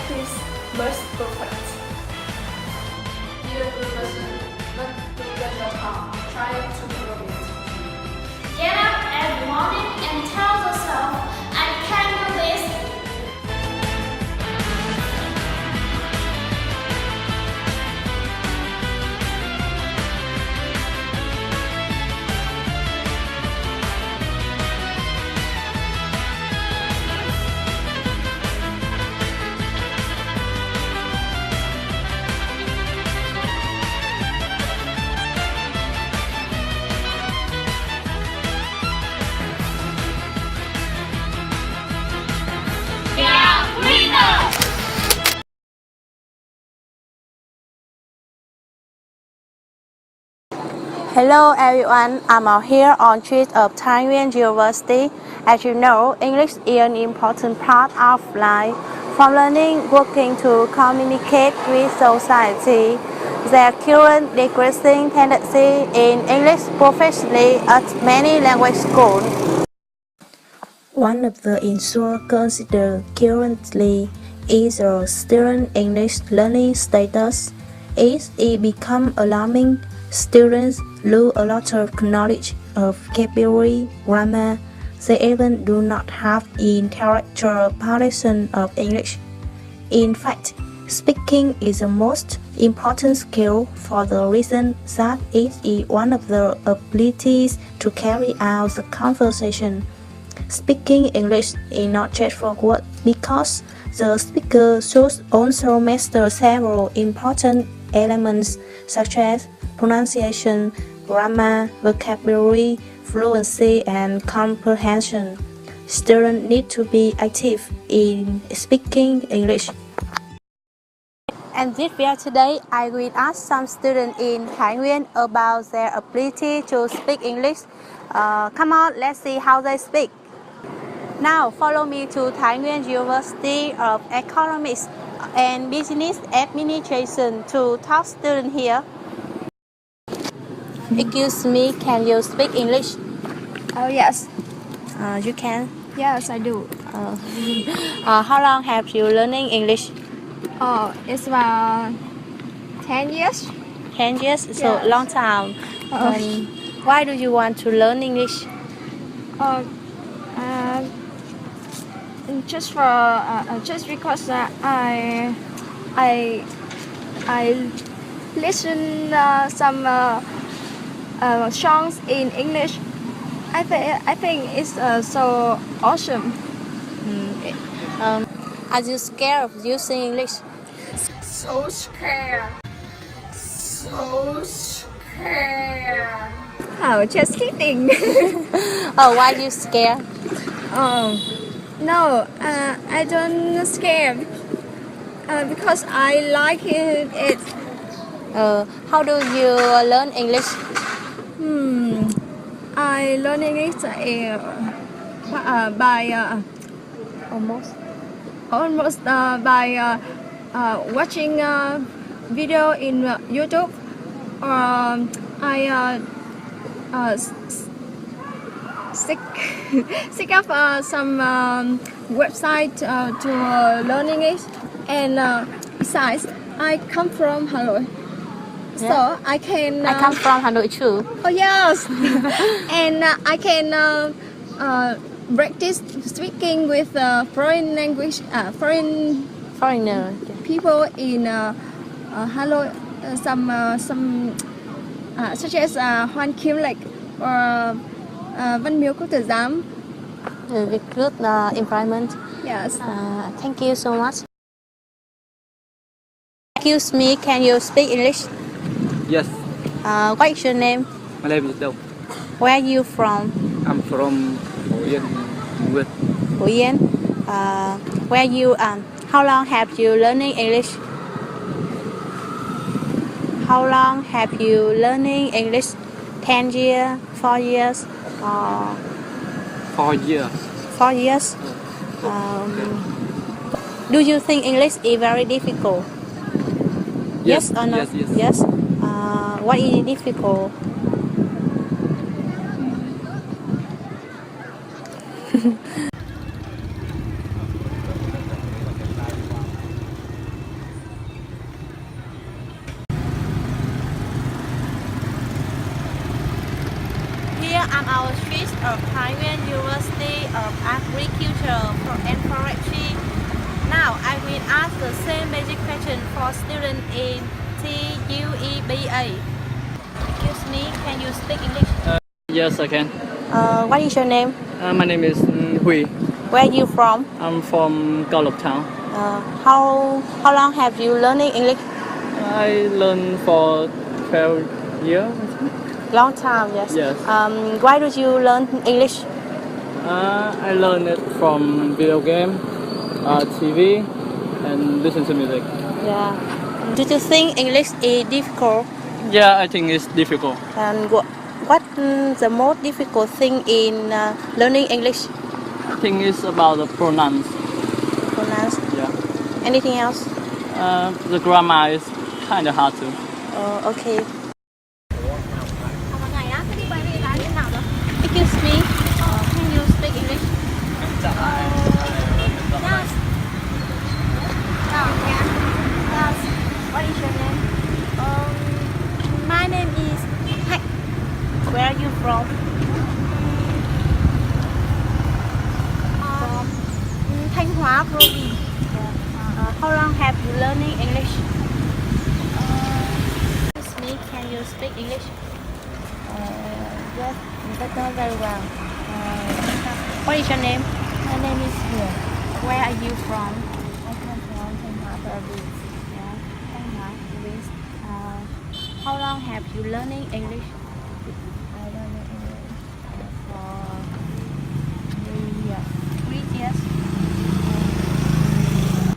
his best perfect. Be a good person, not to get your heart. Try to prove it. Get up every morning and tell yourself, I can do this. Hello everyone, I'm out here on street of Nguyen University. As you know, English is an important part of life. From learning, working to communicate with society, there current decreasing tendency in English professionally at many language schools. One of the issues considered currently is a student English learning status. It become alarming. Students lose a lot of knowledge of vocabulary, grammar. They even do not have intellectual portion of English. In fact, speaking is the most important skill for the reason that it is one of the abilities to carry out the conversation. Speaking English is not just for words because the speaker should also master several important elements such as pronunciation, grammar, vocabulary, fluency, and comprehension. Students need to be active in speaking English. And this video today, I will ask some students in Thái Nguyên about their ability to speak English. Come on, let's see how they speak. Now, follow me to Thái Nguyên University of Economics and Business Administration to talk students here. Excuse me, can you speak English? Oh yes. You can. Yes, I do. How long have you learning English? Oh, it's about 10 years. 10 years, so Yes. long time. Why do you want to learn English? Just because I listen some songs in English. I think it's so awesome. Are you scared of using English? So scared. So scared. Oh, just kidding. Oh, why you scared? No, I don't scared. Because I like it. How do you learn English? I learn English by almost by watching video in YouTube. I seek up some website to learn English, and besides, I come from Hanoi. Yeah. So I can. I come from Hanoi too. Oh yes, and I can practice speaking with foreign language, Foreigner. people in Hanoi. Some such as Hoan Kim Lake or Văn Miếu Quốc Tử Giám. With good environment. Yes. Thank you so much. Excuse me, can you speak English? Yes, What is your name? my name is Đâu. Where are you from? I'm from Phú Yên, Nguyệt. Phú Yên. Where you? How long have you learning English? How long have you learning English? 10 years, 4 years, or 4 years. 4 years? Do you think English is very difficult? Yes or no? Yes, yes. Yes. What is difficult? I'm our student of Nguyen University of Agriculture and Forestry. Now I will ask the same basic question for students in TUEBA. Excuse me, can you speak English? Yes, I can. What is your name? My name is Hui. Where are you from? I'm from Cao Lộc Town. How long have you learning English? I learned for 12 years. Long time, yes. Yes. Why do you learn English? I learned it from video game, TV, and listen to music. Yeah. Do you think English is difficult? Yeah, I think it's difficult. And what the most difficult thing in learning English? I think it's about the pronouns. Pronounce. Yeah. Anything else? The grammar is kind of hard too. Okay. Excuse me. Can you speak English? Yes. Yes. What is your name? My name is Hạnh. Where are you from? From Thanh Hóa province. How long have you learning English? Excuse me, can you speak English? Yes, but not very well. What is your name? My name is Nguyen. Where are you from? I come from Thanh Hóa province. Yeah, Thanh Hóa province. How long have you learning English? I learn English for 3 years. 3 years.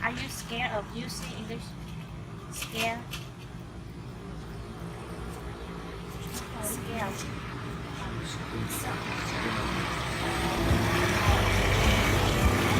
Are you scared of using English? Scared? Scared.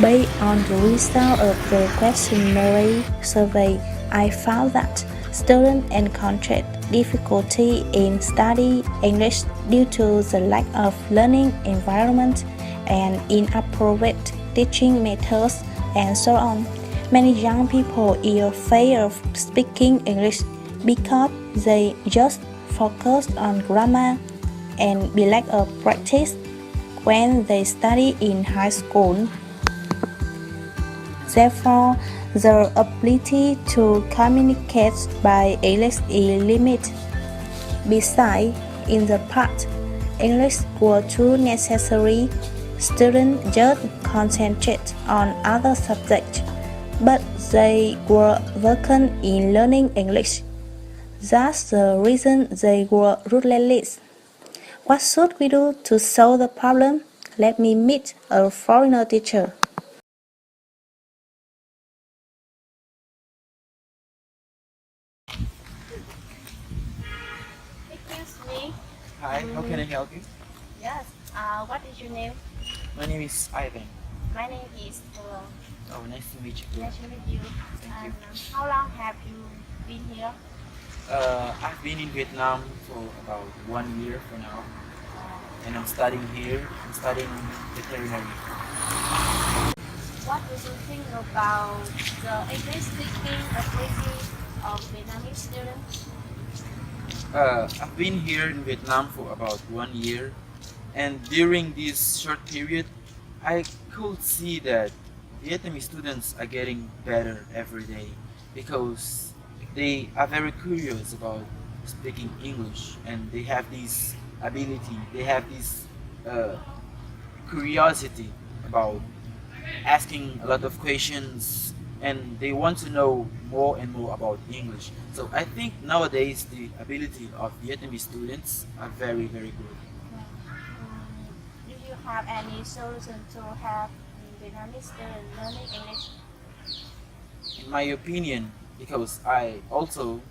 Based on the result of the questionnaire survey, I found that students encountered difficulty in studying English due to the lack of learning environment and inappropriate teaching methods and so on. Many young people are afraid of speaking English because they just focus on grammar and be lack of practice when they study in high school. Therefore, their ability to communicate by English is limited. Besides, in the past, English was too necessary. Students just concentrate on other subjects, but they were vacant in learning English. That's the reason they were ruthless. What should we do to solve the problem? Let me meet a foreigner teacher. Excuse me. Hi, how can I help you? Yes. What is your name? My name is Ivan. My name is Huong. Oh, nice to meet you. Nice to meet you. Thank you. How long have you been here? I've been in Vietnam for about 1 year for now, and I'm studying here. I'm studying veterinary. What do you think about the English speaking ability of Vietnamese students? I've been here in Vietnam for about 1 year, and during this short period, I could see that Vietnamese students are getting better every day because they are very curious about speaking English, and they have this ability, they have this curiosity about asking a lot of questions, and they want to know more and more about English. So I think nowadays the ability of Vietnamese students are very, very good. Do you have any solution to have Vietnamese students learning English? In my opinion, because I also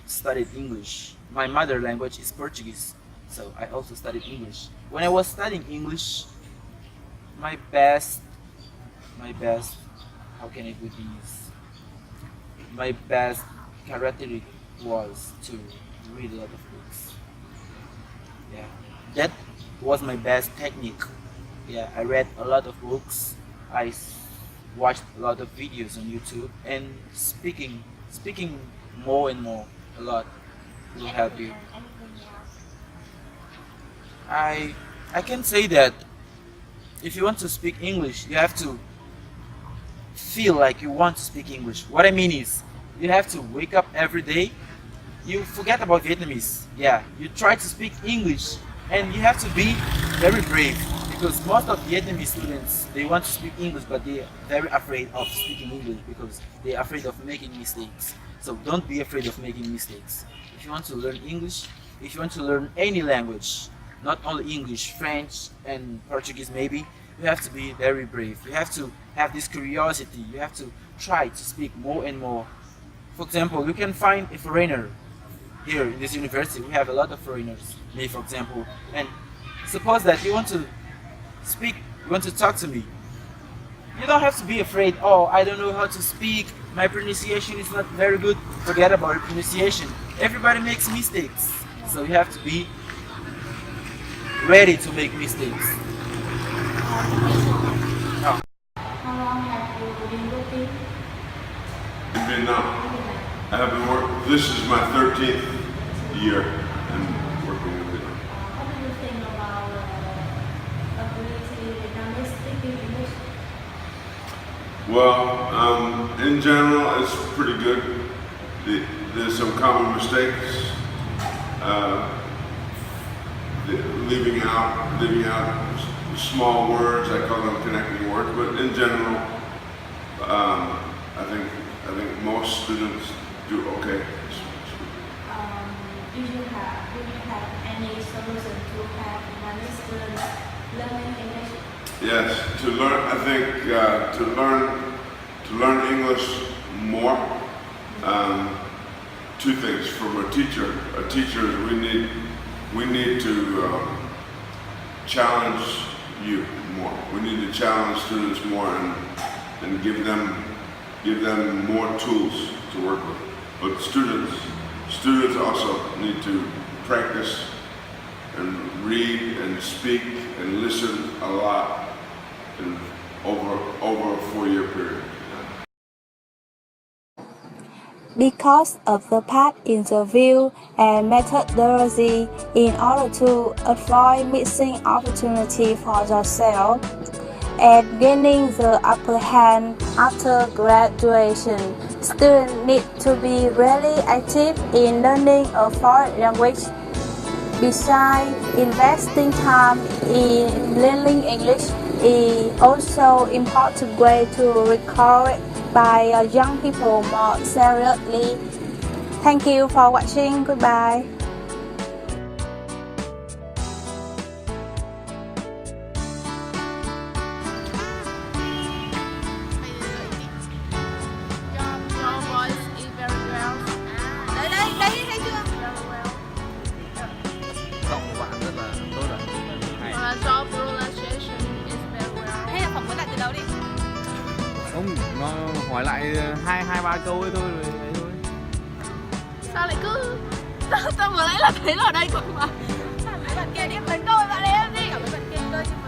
studied English. My mother language is Portuguese, so I also studied English. When I was studying English, my best, how can I put this? My best characteristic was to read a lot of books. Yeah, that was my best technique. Yeah, I read a lot of books. I watched a lot of videos on YouTube, and speaking more and more a lot will help you. Anything else? I I can say that if you want to speak English, you have to feel like you want to speak English. What I mean is, you have to wake up every day. You forget about Vietnamese. Yeah, you try to speak English, and you have to be very brave, because most of Vietnamese students, they want to speak English, but they are very afraid of speaking English because they are afraid of making mistakes. So don't be afraid of making mistakes. If you want to learn English, if you want to learn any language, not only English, French and Portuguese maybe, you have to be very brave. You have to have this curiosity. You have to try to speak more and more. For example, you can find a foreigner here in this university. We have a lot of foreigners, me for example, and suppose that you want to speak, you want to talk to me. You don't have to be afraid, oh, I don't know how to speak, my pronunciation is not very good. Forget about your pronunciation. Everybody makes mistakes, so you have to be ready to make mistakes. How long have you been working? In Vietnam. I have been working, this is my 13th year and working in Vietnam. What do you think about ability Vietnamese speaking English? Well, in general, it's pretty good. There's some common mistakes. Leaving out small words, I call them connecting words, but in general, I think most students do okay. Do you have any solution to have Vietnamese students learning English? Yes, to learn. I think to learn English more. Two things from a teacher. We need to challenge you more. We need to challenge students more and give them more tools to work with. But students also need to practice and read and speak and listen a lot and over a 4-year period. Because of the past interview and methodology, in order to avoid missing opportunity for yourself and gaining the upper hand after graduation, students need to be really active in learning a foreign language. Besides, investing time in learning English is also an important way to record by young people more seriously. Thank you for watching. Goodbye. Your voice is very well. Đây thấy chưa? Very well. Giọng của bạn rất là tốt rồi. Hay. Your pronunciation is very well. Hay là phỏng vấn lại từ đầu đi. Không, nó hỏi lại hai ba câu ấy thôi rồi ấy thôi. Sao lại cứ tao vừa nãy là thấy ở đây cơ mà. Bạn kia đi, bạn tôi bạn ấy em đi. Cảm ơn bạn kia tôi chứ mà.